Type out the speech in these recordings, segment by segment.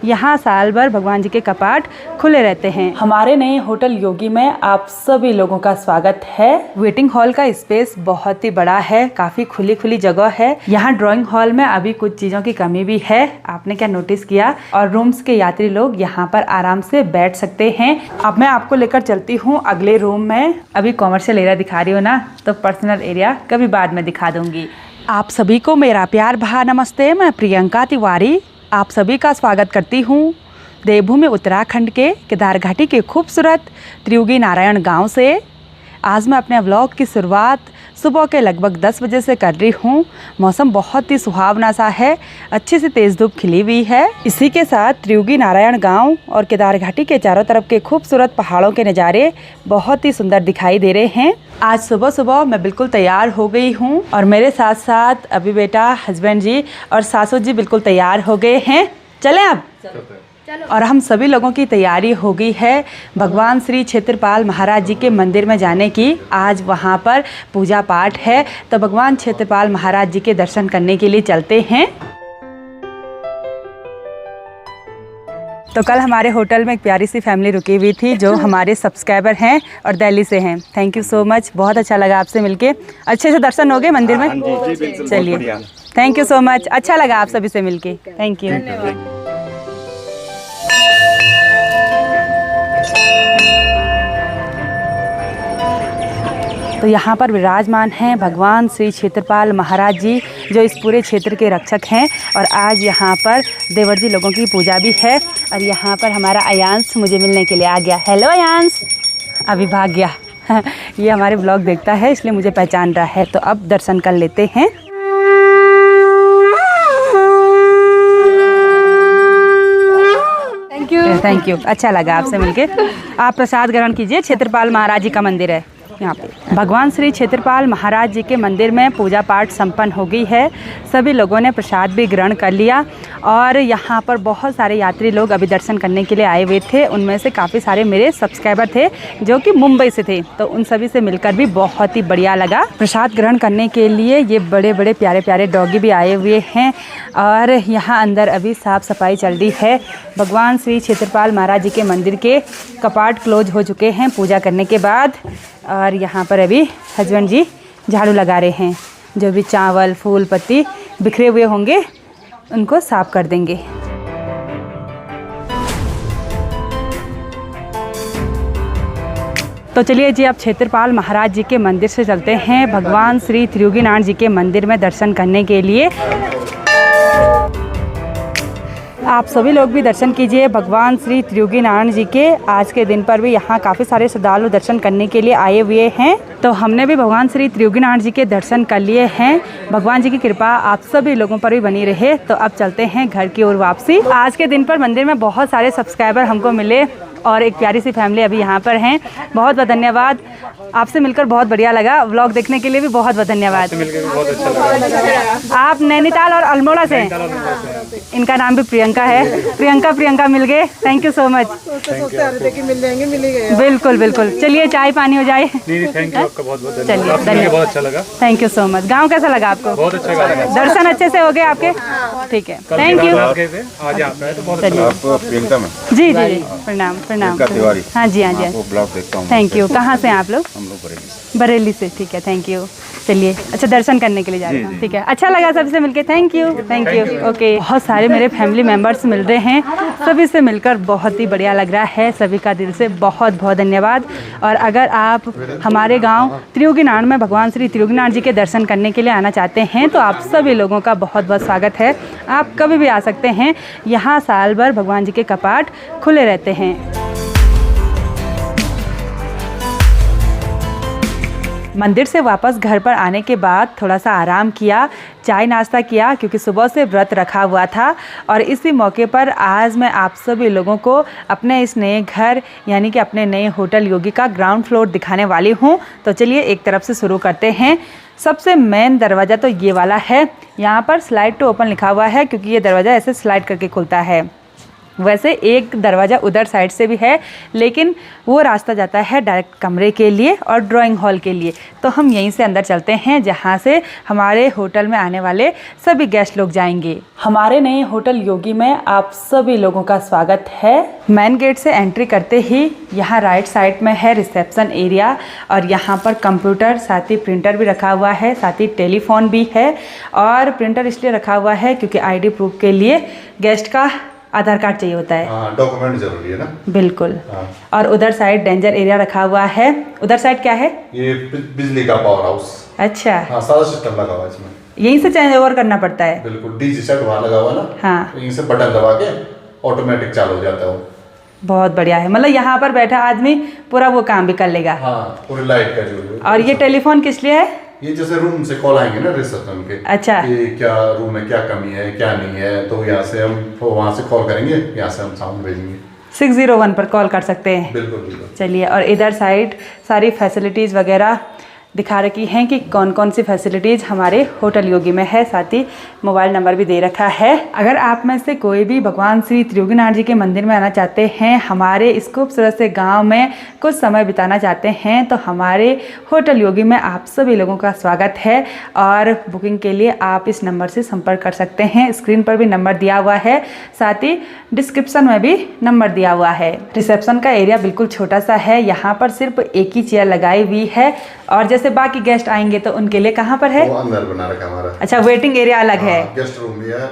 यहाँ साल भर भगवान जी के कपाट खुले रहते हैं। हमारे नए होटल योगी में आप सभी लोगों का स्वागत है। वेटिंग हॉल का स्पेस बहुत ही बड़ा है, काफी खुली खुली जगह है। यहाँ ड्राइंग हॉल में अभी कुछ चीजों की कमी भी है, आपने क्या नोटिस किया? और रूम्स के यात्री लोग यहाँ पर आराम से बैठ सकते हैं। अब मैं आपको लेकर चलती हूँ अगले रूम में। अभी कॉमर्शियल एरिया दिखा रही हूँ ना, तो पर्सनल एरिया कभी बाद में दिखा दूंगी। आप सभी को मेरा प्यार भरा नमस्ते। मैं प्रियंका तिवारी आप सभी का स्वागत करती हूँ देवभूमि उत्तराखंड के केदार घाटी के खूबसूरत त्रियुगी नारायण गांव से। आज मैं अपने व्लॉग की शुरुआत सुबह के लगभग 10 बजे से कर रही हूँ। मौसम बहुत ही सुहावना सा है, अच्छी सी तेज़ धूप खिली हुई है। इसी के साथ त्रियुगी नारायण गांव और केदार घाटी के चारों तरफ के खूबसूरत पहाड़ों के नज़ारे बहुत ही सुंदर दिखाई दे रहे हैं। आज सुबह सुबह मैं बिल्कुल तैयार हो गई हूँ और मेरे साथ साथ अभी बेटा, हस्बैंड जी और सासू जी बिल्कुल तैयार हो गए हैं। चलें अब? और हम सभी लोगों की तैयारी हो गई है भगवान श्री क्षेत्रपाल महाराज जी के मंदिर में जाने की। आज वहाँ पर पूजा पाठ है, तो भगवान क्षेत्रपाल महाराज जी के दर्शन करने के लिए चलते हैं। तो कल हमारे होटल में एक प्यारी सी फैमिली रुकी हुई थी जो हमारे सब्सक्राइबर हैं और दिल्ली से हैं। थैंक यू सो मच, बहुत अच्छा लगा आपसे मिलके। अच्छे से दर्शन हो गए मंदिर में? चलिए, थैंक यू सो मच, अच्छा लगा आप सभी से मिलके। Thank you. तो यहाँ पर विराजमान हैं भगवान श्री क्षेत्रपाल महाराज जी जो इस पूरे क्षेत्र के रक्षक हैं। और आज यहाँ पर देवर जी लोगों की पूजा भी है। और यहाँ पर हमारा अयांश मुझे मिलने के लिए आ गया। हेलो अयांश, अभी भाग गया। ये हमारे ब्लॉग देखता है इसलिए मुझे पहचान रहा है। तो अब दर्शन कर लेते हैं। थैंक यू, अच्छा लगा आपसे मिलके। आप प्रसाद ग्रहण कीजिए। क्षेत्रपाल महाराज जी का मंदिर है यहाँ पे। भगवान श्री क्षेत्रपाल महाराज जी के मंदिर में पूजा पाठ संपन्न हो गई है। सभी लोगों ने प्रसाद भी ग्रहण कर लिया। और यहाँ पर बहुत सारे यात्री लोग अभी दर्शन करने के लिए आए हुए थे। उनमें से काफ़ी सारे मेरे सब्सक्राइबर थे जो कि मुंबई से थे, तो उन सभी से मिलकर भी बहुत ही बढ़िया लगा। प्रसाद ग्रहण करने के लिए ये बड़े बड़े प्यारे प्यारे डॉगी भी आए हुए हैं। और यहाँ अंदर अभी साफ़ सफाई चल रही है। भगवान श्री क्षेत्रपाल महाराज जी के मंदिर के कपाट क्लोज हो चुके हैं पूजा करने के बाद। और यहाँ पर अभी हस्बैंड जी झाड़ू लगा रहे हैं। जो भी चावल फूल पत्ती बिखरे हुए होंगे उनको साफ कर देंगे। तो चलिए जी, अब क्षेत्रपाल महाराज जी के मंदिर से चलते हैं भगवान श्री त्रियुगी नारायण जी के मंदिर में दर्शन करने के लिए। आप सभी लोग भी दर्शन कीजिए भगवान श्री त्रियुगी नारायण जी के। आज के दिन पर भी यहाँ काफ़ी सारे श्रद्धालु दर्शन करने के लिए आए हुए हैं। तो हमने भी भगवान श्री त्रियुगी नारायण जी के दर्शन कर लिए हैं। भगवान जी की कृपा आप सभी लोगों पर भी बनी रहे। तो अब चलते हैं घर की ओर वापसी। आज के दिन पर मंदिर में बहुत सारे सब्सक्राइबर हमको मिले और एक प्यारी सी फैमिली अभी यहाँ पर हैं। बहुत बहुत धन्यवाद, आपसे मिलकर बहुत बढ़िया लगा। व्लॉग देखने के लिए भी बहुत बहुत धन्यवाद। बहुत अच्छा लगा। आप नैनीताल और अल्मोड़ा से? इनका नाम भी प्रियंका है। प्रियंका मिल गए। Thank you so much. मिल जाएंगे, मिल ही गए। बिल्कुल बिल्कुल। चलिए चाय पानी हो जाए। थैंक यू, आपका बहुत बहुत धन्यवाद। चलिए धन्यवाद, बहुत अच्छा लगा। Thank you so much. गाँव कैसा लगा आपको? बहुत अच्छा लगा। दर्शन अच्छे से हो गए आपके? ठीक है, थैंक यू। आज आप आए तो बहुत अच्छा चलिए, प्रियंका में जी जी जी, प्रणाम प्रणाम। तिवारी। हाँ जी हाँ जी, ब्लॉग देखता हूँ। Thank you. कहाँ से हैं आप लोग? हम लोग बरेली। बरेली से, ठीक है, थैंक यू। चलिए, अच्छा दर्शन करने के लिए जा रहे हैं, ठीक है। अच्छा लगा सबसे मिलके, thank you thank you. Okay, बहुत सारे मेरे फैमिली मेम्बर्स मिल रहे हैं, सभी से मिलकर बहुत ही बढ़िया लग रहा है। सभी का दिल से बहुत बहुत धन्यवाद। और अगर आप हमारे गांव त्रियुगी नारायण में भगवान श्री त्रियुगी नारायण जी के दर्शन करने के लिए आना चाहते हैं तो आप सभी लोगों का बहुत बहुत स्वागत है। आप कभी भी आ सकते हैं। यहाँ साल भर भगवान जी के कपाट खुले रहते हैं। मंदिर से वापस घर पर आने के बाद थोड़ा सा आराम किया, चाय नाश्ता किया क्योंकि सुबह से व्रत रखा हुआ था। और इसी मौके पर आज मैं आप सभी लोगों को अपने इस नए घर यानी कि अपने नए होटल योगी का ग्राउंड फ्लोर दिखाने वाली हूँ। तो चलिए एक तरफ से शुरू करते हैं। सबसे मेन दरवाज़ा तो ये वाला है। यहाँ पर स्लाइड टू ओपन लिखा हुआ है क्योंकि ये दरवाज़ा ऐसे स्लाइड करके खुलता है। वैसे एक दरवाज़ा उधर साइड से भी है, लेकिन वो रास्ता जाता है डायरेक्ट कमरे के लिए और ड्राइंग हॉल के लिए। तो हम यहीं से अंदर चलते हैं, जहाँ से हमारे होटल में आने वाले सभी गेस्ट लोग जाएंगे। हमारे नए होटल योगी में आप सभी लोगों का स्वागत है। मेन गेट से एंट्री करते ही यहाँ राइट साइड में है रिसेप्शन एरिया, और यहाँ पर कंप्यूटर साथ ही प्रिंटर भी रखा हुआ है, साथ ही टेलीफोन भी है। और प्रिंटर इसलिए रखा हुआ है क्योंकि आईडी प्रूफ के लिए गेस्ट का आधार कार्ड चाहिए होता है। डॉक्यूमेंट जरूरी है ना। बिल्कुल। और उधर साइड डेंजर एरिया रखा हुआ है। उधर साइड क्या है? ये बिजली का पावर हाउस। अच्छा। हाँ, सारा सिस्टम लगा हुआ है इसमें। यहीं से चेंज ओवर करना पड़ता है। बिल्कुल, डीसी सेट वहाँ लगा हुआ ना। हाँ, तो यहीं से बटन दबा के ऑटोमेटिक चालू हो जाता है वो। बहुत बढ़िया है। मतलब यहाँ पर बैठा आदमी पूरा वो काम भी कर लेगा। हाँ, पूरी लाइट का जो। और ये टेलीफोन किस लिए है? ये जैसे रूम से कॉल आएंगे ना रिसेप्शन के। अच्छा। कि क्या रूम में क्या कमी है क्या नहीं है, तो यहाँ से हम वहाँ से कॉल करेंगे, यहाँ से हम साउंड भेजेंगे। 601 पर कॉल कर सकते हैं। बिल्कुल बिल्कुल। चलिए, और इधर साइड सारी फैसिलिटीज़ वगैरह दिखा रखी हैं कि कौन कौन सी फैसिलिटीज़ हमारे होटल योगी में है। साथ ही मोबाइल नंबर भी दे रखा है। अगर आप में से कोई भी भगवान श्री त्रियोगीनाथ जी के मंदिर में आना चाहते हैं, हमारे इस खूबसूरत से गांव में कुछ समय बिताना चाहते हैं, तो हमारे होटल योगी में आप सभी लोगों का स्वागत है। और बुकिंग के लिए आप इस नंबर से संपर्क कर सकते हैं। स्क्रीन पर भी नंबर दिया हुआ है, साथ ही डिस्क्रिप्शन में भी नंबर दिया हुआ है। रिसेप्शन का एरिया बिल्कुल छोटा सा है। यहाँ पर सिर्फ एक ही चेयर लगाई हुई है, और जैसे बाकी गेस्ट आएंगे तो उनके लिए कहाँ पर है? वो अंदर बना रखा है हमारा। अच्छा, वेटिंग एरिया अलग है। गेस्ट रूम भी है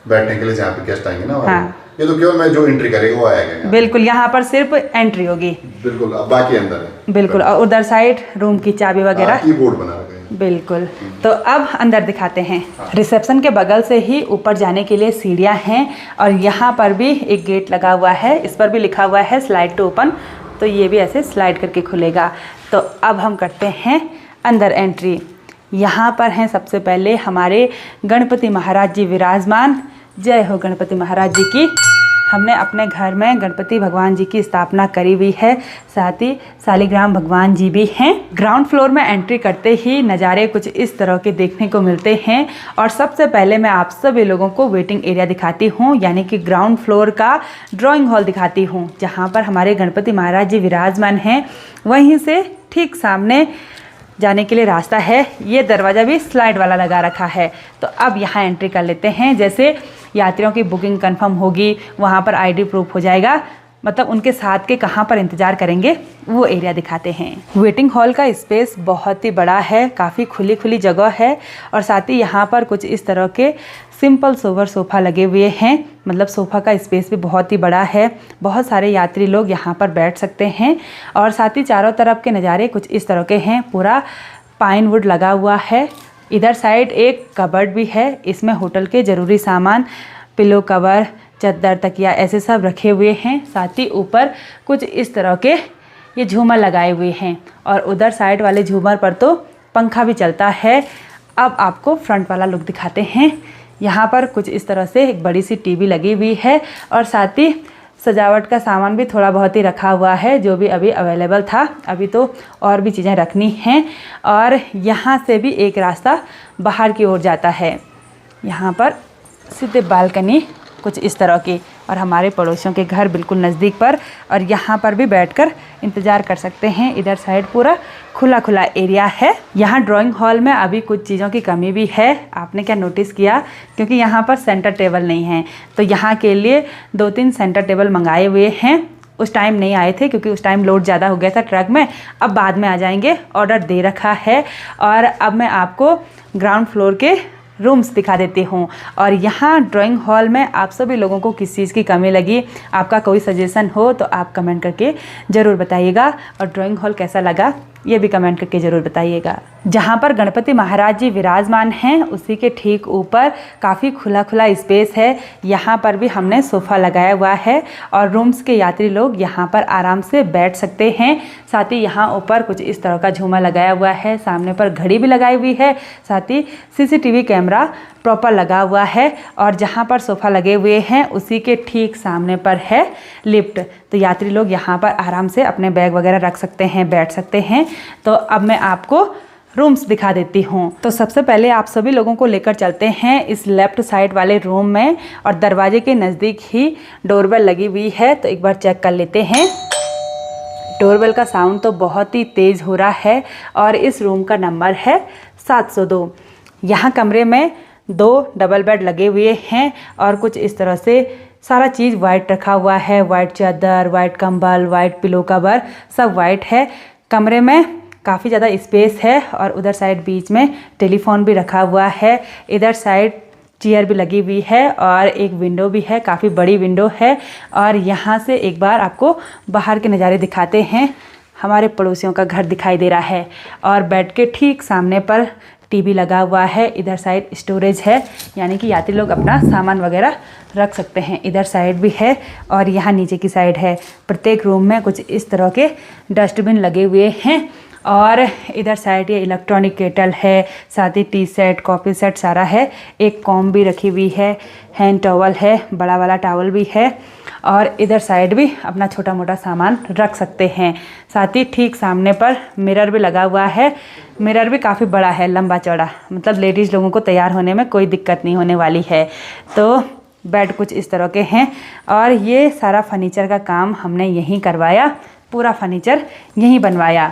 बैठने के लिए, जहाँ पे गेस्ट आएंगे ना। हाँ। ये तो केवल मैं जो एंट्री करेगा वो आएगा। बिल्कुल, यहाँ पर सिर्फ एंट्री होगी। बिल्कुल, अब बाकी अंदर है। बिल्कुल। और उधर साइड रूम की चाबी वगैरह कीबोर्ड बना रखा है। बिल्कुल। तो अब अंदर दिखाते हैं। रिसेप्शन के बगल से ही ऊपर जाने के लिए सीढ़ियाँ हैं, और यहाँ पर भी एक गेट लगा हुआ है। इस पर भी लिखा हुआ है स्लाइड टू ओपन, तो ये भी ऐसे स्लाइड करके खुलेगा। तो अब हम करते हैं अंदर एंट्री। यहाँ पर हैं सबसे पहले हमारे गणपति महाराज जी विराजमान। जय हो गणपति महाराज जी की। हमने अपने घर में गणपति भगवान जी की स्थापना करी हुई है, साथ ही शालिग्राम भगवान जी भी हैं। ग्राउंड फ्लोर में एंट्री करते ही नज़ारे कुछ इस तरह के देखने को मिलते हैं। और सबसे पहले मैं आप सभी लोगों को वेटिंग एरिया दिखाती हूँ, यानी कि ग्राउंड फ्लोर का ड्राइंग हॉल दिखाती हूँ, जहाँ पर हमारे गणपति महाराज जी विराजमान हैं। वहीं से ठीक सामने जाने के लिए रास्ता है। ये दरवाज़ा भी स्लाइड वाला लगा रखा है। तो अब यहाँ एंट्री कर लेते हैं। जैसे यात्रियों की बुकिंग कंफर्म होगी, वहाँ पर आईडी प्रूफ हो जाएगा, मतलब उनके साथ के कहाँ पर इंतज़ार करेंगे वो एरिया दिखाते हैं। वेटिंग हॉल का स्पेस बहुत ही बड़ा है, काफ़ी खुली खुली जगह है। और साथ ही यहाँ पर कुछ इस तरह के सिंपल सोवर सोफ़ा लगे हुए हैं, मतलब सोफ़ा का स्पेस भी बहुत ही बड़ा है। बहुत सारे यात्री लोग यहाँ पर बैठ सकते हैं। और साथ ही चारों तरफ के नज़ारे कुछ इस तरह के हैं। पूरा पाइन वुड लगा हुआ है। इधर साइड एक कबर्ड भी है, इसमें होटल के ज़रूरी सामान, पिलो कवर, चद्दर, तकिया ऐसे सब रखे हुए हैं। साथ ही ऊपर कुछ इस तरह के ये झूमर लगाए हुए हैं, और उधर साइड वाले झूमर पर तो पंखा भी चलता है। अब आपको फ्रंट वाला लुक दिखाते हैं। यहाँ पर कुछ इस तरह से एक बड़ी सी टीवी लगी हुई है, और साथ ही सजावट का सामान भी थोड़ा बहुत ही रखा हुआ है, जो भी अभी अवेलेबल था। अभी तो और भी चीज़ें रखनी हैं। और यहाँ से भी एक रास्ता बाहर की ओर जाता है। यहाँ पर सीधे बालकनी कुछ इस तरह की, और हमारे पड़ोसियों के घर बिल्कुल नज़दीक पर, और यहाँ पर भी बैठकर इंतज़ार कर सकते हैं। इधर साइड पूरा खुला खुला एरिया है। यहाँ ड्राइंग हॉल में अभी कुछ चीज़ों की कमी भी है। आपने क्या नोटिस किया? क्योंकि यहाँ पर सेंटर टेबल नहीं है, तो यहाँ के लिए 2-3 सेंटर टेबल मंगाए हुए हैं। उस टाइम नहीं आए थे क्योंकि उस टाइम लोड ज़्यादा हो गया था ट्रक में। अब बाद में आ जाएंगे, ऑर्डर दे रखा है। और अब मैं आपको ग्राउंड फ्लोर के रूम्स दिखा देती हूँ। और यहाँ ड्राइंग हॉल में आप सभी लोगों को किस चीज़ की कमी लगी, आपका कोई सजेशन हो तो आप कमेंट करके ज़रूर बताइएगा। और ड्राइंग हॉल कैसा लगा ये भी कमेंट करके ज़रूर बताइएगा। जहाँ पर गणपति महाराज जी विराजमान हैं, उसी के ठीक ऊपर काफ़ी खुला खुला स्पेस है। यहाँ पर भी हमने सोफ़ा लगाया हुआ है, और रूम्स के यात्री लोग यहाँ पर आराम से बैठ सकते हैं। साथ ही यहाँ ऊपर कुछ इस तरह का झूमर लगाया हुआ है। सामने पर घड़ी भी लगाई हुई है। साथ ही CCTV कैमरा प्रॉपर लगा हुआ है। और जहाँ पर सोफ़ा लगे हुए हैं उसी के ठीक सामने पर है लिफ्ट, तो यात्री लोग यहाँ पर आराम से अपने बैग वगैरह रख सकते हैं, बैठ सकते हैं। तो अब मैं आपको रूम्स दिखा देती हूँ। तो सबसे पहले आप सभी लोगों को लेकर चलते हैं इस लेफ्ट साइड वाले रूम में, और दरवाजे के नज़दीक ही डोरबेल लगी हुई है, तो एक बार चेक कर लेते हैं। डोरबेल का साउंड तो बहुत ही तेज़ हो रहा है, और इस रूम का नंबर है 702। यहाँ कमरे में 2 डबल बेड लगे हुए हैं, और कुछ इस तरह से सारा चीज़ वाइट रखा हुआ है। वाइट चादर, वाइट कंबल, वाइट पिलो कवर, सब वाइट है। कमरे में काफ़ी ज़्यादा स्पेस है, और उधर साइड बीच में टेलीफोन भी रखा हुआ है। इधर साइड चेयर भी लगी हुई है, और एक विंडो भी है, काफ़ी बड़ी विंडो है। और यहाँ से एक बार आपको बाहर के नज़ारे दिखाते हैं। हमारे पड़ोसियों का घर दिखाई दे रहा है, और बेड के ठीक सामने पर टीवी लगा हुआ है। इधर साइड स्टोरेज है, यानी कि यात्री लोग अपना सामान वगैरह रख सकते हैं। इधर साइड भी है, और यहाँ नीचे की साइड है। प्रत्येक रूम में कुछ इस तरह के डस्टबिन लगे हुए हैं, और इधर साइड ये इलेक्ट्रॉनिक केटल है, साथ ही टी सेट, कॉफ़ी सेट सारा है। एक कॉम भी रखी हुई है, हैंड टॉवल है, बड़ा वाला टॉवल भी है, और इधर साइड भी अपना छोटा मोटा सामान रख सकते हैं। साथ ही ठीक सामने पर मिरर भी लगा हुआ है। मिरर भी काफ़ी बड़ा है, लंबा चौड़ा, मतलब लेडीज़ लोगों को तैयार होने में कोई दिक्कत नहीं होने वाली है। तो बेड कुछ इस तरह के हैं, और ये सारा फर्नीचर का काम हमने यहीं करवाया, पूरा फर्नीचर यहीं बनवाया।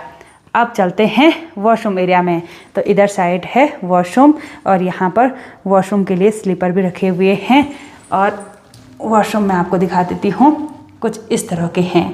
अब चलते हैं वॉशरूम एरिया में। तो इधर साइड है वॉशरूम, और यहाँ पर वॉशरूम के लिए स्लीपर भी रखे हुए हैं, और वॉशरूम में आपको दिखा देती हूँ, कुछ इस तरह के हैं।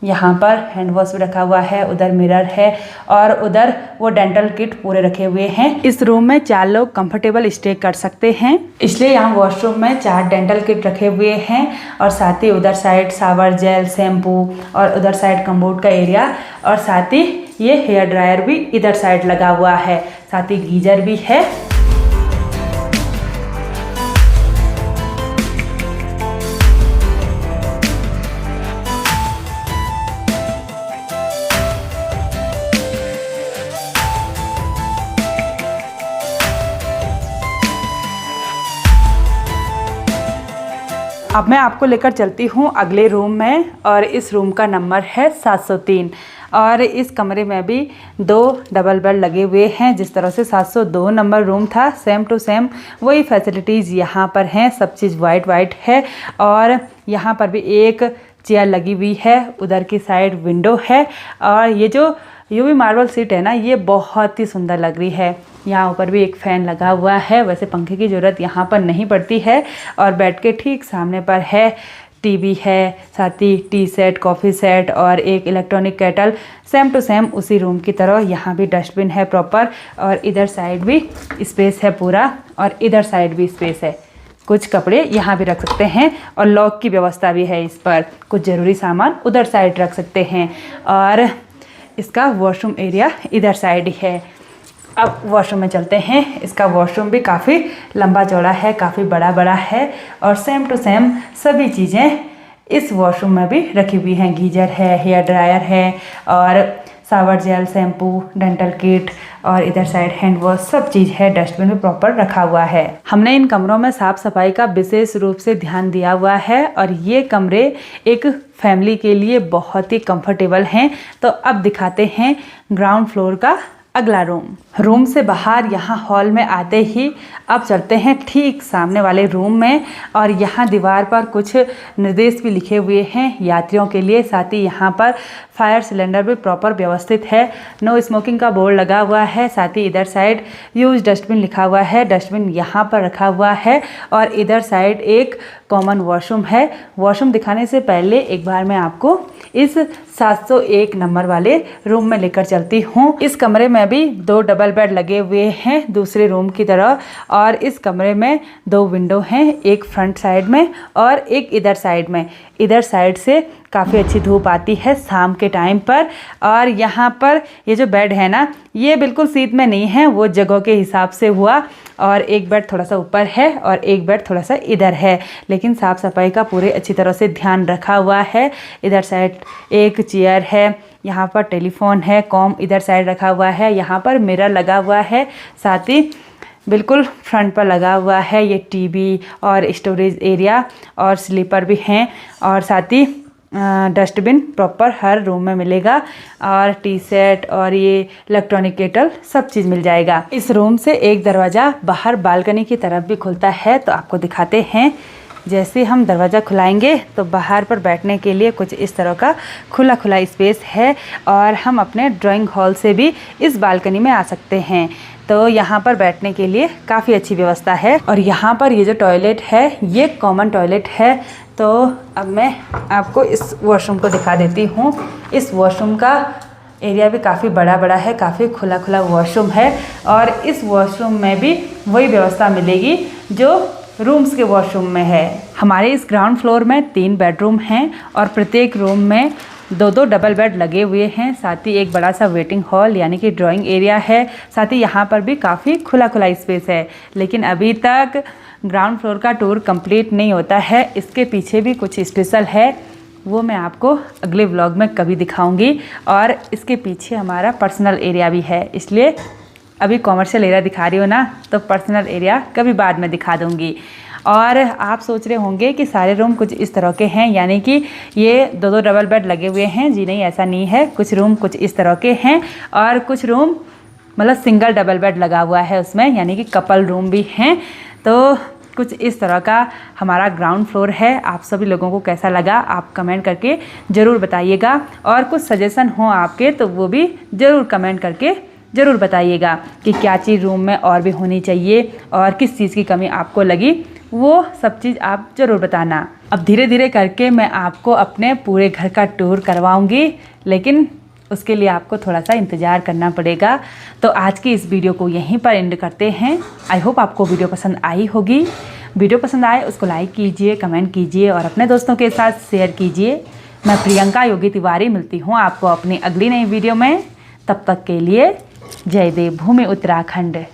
यहाँ पर हैंड वॉश भी रखा हुआ है, उधर मिरर है, और उधर वो डेंटल किट पूरे रखे हुए हैं। इस रूम में 4 लोग कंफर्टेबल स्टे कर सकते हैं, इसलिए यहाँ वॉशरूम में 4 डेंटल किट रखे हुए हैं। और साथ ही उधर साइड शावर जेल, शैम्पू, और उधर साइड कम्बोर्ड का एरिया, और साथ ही ये हेयर ड्रायर भी इधर साइड लगा हुआ है। साथ ही गीजर भी है। अब मैं आपको लेकर चलती हूँ अगले रूम में, और इस रूम का नंबर है 703। और इस कमरे में भी 2 डबल बेड लगे हुए हैं। जिस तरह से 702 नंबर रूम था, सेम टू सेम वही फैसिलिटीज़ यहाँ पर हैं। सब चीज़ वाइट है, और यहाँ पर भी एक चेयर लगी हुई है। उधर की साइड विंडो है, और ये जो यूवी मार्बल सीट है ना, ये बहुत ही सुंदर लग रही है। यहाँ ऊपर भी एक फ़ैन लगा हुआ है, वैसे पंखे की ज़रूरत यहाँ पर नहीं पड़ती है। और बेड के ठीक सामने पर है टीवी है, साथ ही टी सेट, कॉफ़ी सेट, और एक electronic kettle, same to same उसी रूम की तरह। यहाँ भी डस्टबिन है प्रॉपर, और इधर साइड भी स्पेस है पूरा, और इधर साइड भी स्पेस है। कुछ कपड़े यहाँ भी रख सकते हैं, और लॉक की व्यवस्था भी है इस पर। कुछ ज़रूरी सामान उधर साइड रख सकते हैं, और इसका वॉशरूम एरिया इधर साइड ही है। अब वॉशरूम में चलते हैं। इसका वॉशरूम भी काफ़ी लंबा चौड़ा है, काफ़ी बड़ा है, और सेम टू सेम सभी चीज़ें इस वॉशरूम में भी रखी हुई हैं। गीजर है, हेयर ड्रायर है, और shower gel, shampoo, dental kit, और इधर साइड हैंड वॉश, सब चीज़ है। डस्टबिन भी प्रॉपर रखा हुआ है। हमने इन कमरों में साफ़ सफाई का विशेष रूप से ध्यान दिया हुआ है, और ये कमरे एक फैमिली के लिए बहुत ही कंफर्टेबल हैं। तो अब दिखाते हैं ग्राउंड फ्लोर का अगला रूम से बाहर यहाँ हॉल में आते ही अब चलते हैं ठीक सामने वाले रूम में, और यहाँ दीवार पर कुछ निर्देश भी लिखे हुए हैं यात्रियों के लिए। साथ ही यहाँ पर फायर सिलेंडर भी प्रॉपर व्यवस्थित है। नो स्मोकिंग का बोर्ड लगा हुआ है। साथ ही इधर साइड यूज डस्टबिन लिखा हुआ है, डस्टबिन यहाँ पर रखा हुआ है, और इधर साइड एक कॉमन वॉशरूम है। वॉशरूम दिखाने से पहले एक बार मैं आपको इस 701 नंबर वाले रूम में लेकर चलती हूँ। इस कमरे में भी 2 डबल बेड लगे हुए हैं दूसरे रूम की तरह, और इस कमरे में 2 विंडो हैं, एक फ्रंट साइड में और एक इधर साइड में। इधर साइड से काफ़ी अच्छी धूप आती है शाम के टाइम पर। और यहाँ पर ये जो बेड है ना, ये बिल्कुल सीट में नहीं है, वो जगह के हिसाब से हुआ, और एक बेड थोड़ा सा ऊपर है और एक बेड थोड़ा सा इधर है, लेकिन साफ़ सफाई का पूरे अच्छी तरह से ध्यान रखा हुआ है। इधर साइड एक चेयर है, यहाँ पर टेलीफोन है, कॉम इधर साइड रखा हुआ है, यहाँ पर मिरर लगा हुआ है, साथ ही बिल्कुल फ्रंट पर लगा हुआ है ये टीवी और स्टोरेज एरिया, और स्लीपर भी हैं, और साथ ही डस्टबिन प्रॉपर हर रूम में मिलेगा और टी सेट और ये इलेक्ट्रॉनिक केटल सब चीज़ मिल जाएगा। इस रूम से एक दरवाज़ा बाहर बालकनी की तरफ भी खुलता है, तो आपको दिखाते हैं। जैसे हम दरवाज़ा खुलाएंगे तो बाहर पर बैठने के लिए कुछ इस तरह का खुला खुला स्पेस है और हम अपने ड्राइंग हॉल से भी इस बालकनी में आ सकते हैं। तो यहाँ पर बैठने के लिए काफ़ी अच्छी व्यवस्था है। और यहाँ पर ये जो टॉयलेट है ये कॉमन टॉयलेट है। तो अब मैं आपको इस वॉशरूम को दिखा देती हूँ। इस वॉशरूम का एरिया भी काफ़ी बड़ा है, काफ़ी खुला खुला वॉशरूम है और इस वॉशरूम में भी वही व्यवस्था मिलेगी जो रूम्स के वॉशरूम में है। हमारे इस ग्राउंड फ्लोर में 3 बेडरूम हैं और प्रत्येक रूम में 2 डबल बेड लगे हुए हैं। साथ ही एक बड़ा सा वेटिंग हॉल यानी कि ड्राइंग एरिया है। साथ ही यहाँ पर भी काफ़ी खुला खुला स्पेस है। लेकिन अभी तक ग्राउंड फ्लोर का टूर कंप्लीट नहीं होता है, इसके पीछे भी कुछ स्पेशल है, वो मैं आपको अगले व्लॉग में कभी दिखाऊंगी। और इसके पीछे हमारा पर्सनल एरिया भी है, इसलिए अभी कॉमर्शियल एरिया दिखा रही हो ना, तो पर्सनल एरिया कभी बाद में दिखा दूंगी। और आप सोच रहे होंगे कि सारे रूम कुछ इस तरह के हैं, यानी कि ये 2 डबल बेड लगे हुए हैं। जी नहीं, ऐसा नहीं है। कुछ रूम कुछ इस तरह के हैं और कुछ रूम मतलब सिंगल डबल बेड लगा हुआ है उसमें, यानी कि कपल रूम भी हैं। तो कुछ इस तरह का हमारा ग्राउंड फ्लोर है। आप सभी लोगों को कैसा लगा आप कमेंट करके ज़रूर बताइएगा और कुछ सजेशन हो आपके तो वो भी ज़रूर कमेंट करके ज़रूर बताइएगा कि क्या चीज़ रूम में और भी होनी चाहिए और किस चीज़ की कमी आपको लगी, वो सब चीज़ आप ज़रूर बताना। अब धीरे धीरे करके मैं आपको अपने पूरे घर का टूर करवाऊंगी, लेकिन उसके लिए आपको थोड़ा सा इंतज़ार करना पड़ेगा। तो आज की इस वीडियो को यहीं पर एंड करते हैं। आई होप आपको वीडियो पसंद आई होगी। वीडियो पसंद आए उसको लाइक कीजिए, कमेंट कीजिए और अपने दोस्तों के साथ शेयर कीजिए। मैं प्रियंका योगी तिवारी मिलती हूँ आपको अपनी अगली नई वीडियो में। तब तक के लिए जय देव भूमि उत्तराखंड।